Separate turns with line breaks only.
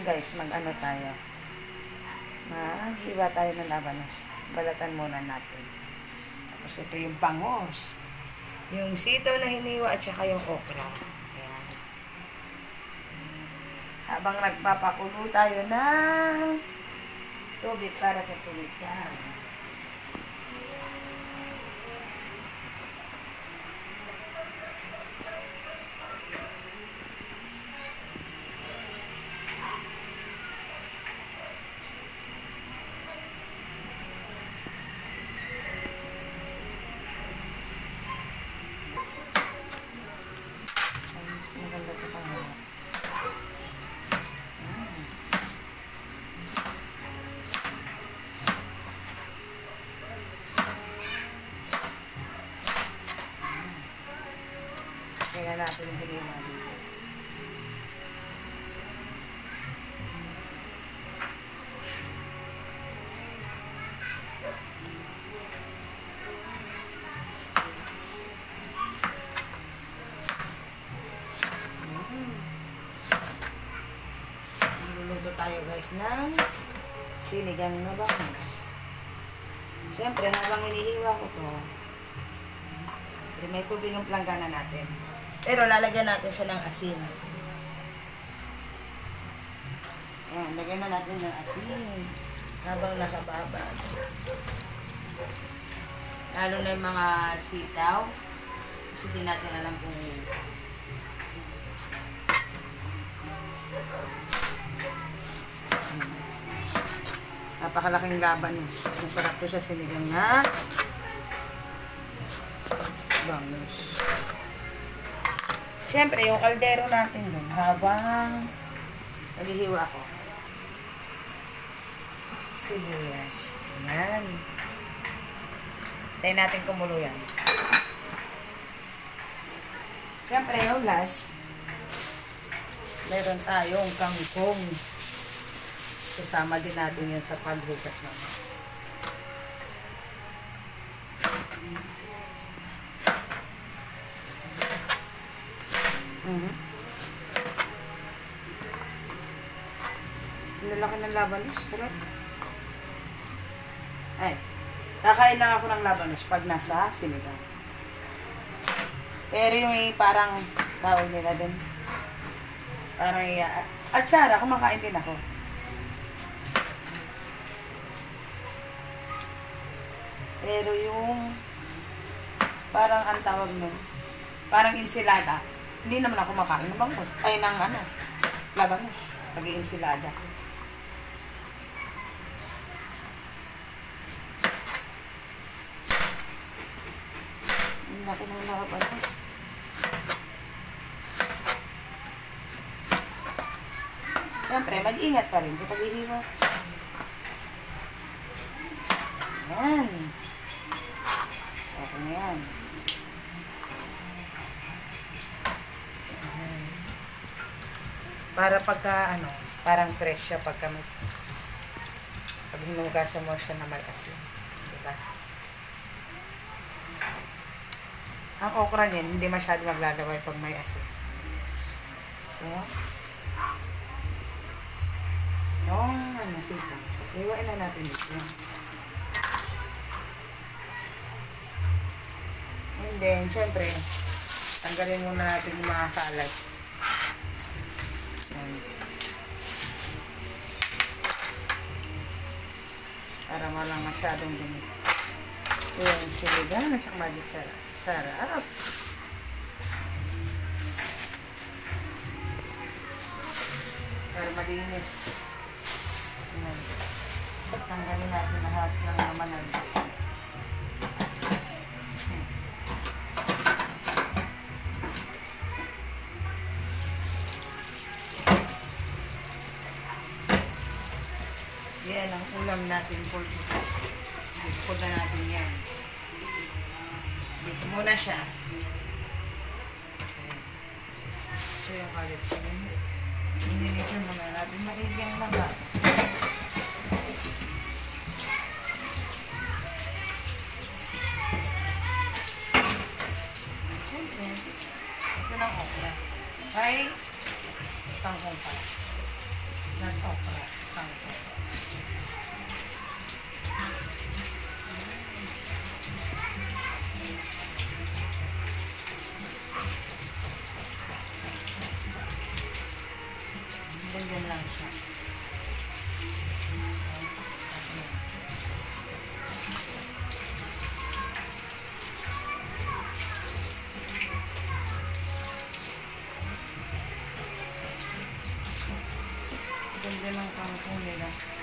guys, mag-ano tayo. Maghiwa tayo ng labanos. Balatan muna natin. Tapos ito yung bangus. Yung sitaw na hiniwa at saka yung okra. Ayan. Habang nagpapakulo tayo ng tubig para sa sinigang. Maganda ito pang mga. Kaya natin yung hiliwa dito. Luluto tayo guys ng sinigang na bangus. Siyempre, habang hinihiwa ko to, may tubig yung planggana natin. Pero lalagyan natin siya ng asin. Ayan, lagyan na natin ng asin habang nakababad. Lalo na yung mga sitaw. Kasi di natin alam kung napakalaking labanos. Masarap to siya sinigang na bangus. Siyempre, yung kaldero natin dun, habang naghihiwa ko. Sibuyas. Ayan. Tayo natin kumulo yan. Siyempre, yung last, meron tayong kangkong. Kasama din natin yan sa paghugas mga. Lalaki ng labanos, sarap. Ay, kakain lang ako ng labanos pag nasa sinigang. Pero yung parang tawag nila dun, parang atsara, kumakain din ako. Pero yung parang ang tawag nun, parang insilada. Hindi naman ako makain ng bangus. Ay, ng ano, labanos. Pag-iinsilada. Ang laki ng labanos. Siyempre, mag-ingat pa rin sa paghihiwa. Ayan. So, okay na yan. Para pagka, parang fresh siya pag hinugasan mo siya na may asin. Diba? Ang okra niyan, hindi masyado maglalaway pag may asin. So, yung sitaw. So, iwain na natin dito. And then, syempre, tanggalin muna natin yung mga kalat. Para walang masyadong dumi. Ayan, siligang at saka magic sarap. Para malinis. Ayan. Tanggalin natin lahat ng laman. Yan ang ulam natin po. Dito na natin yan. Dito muna siya. Ito yung kalit. Inilisan muna natin. Maiging lahat. Siyempre, ito ng okra. Ay, tangkong pa. Not okra. Kangkong. Ganyan lang siya. Ganda ng kangkong nila.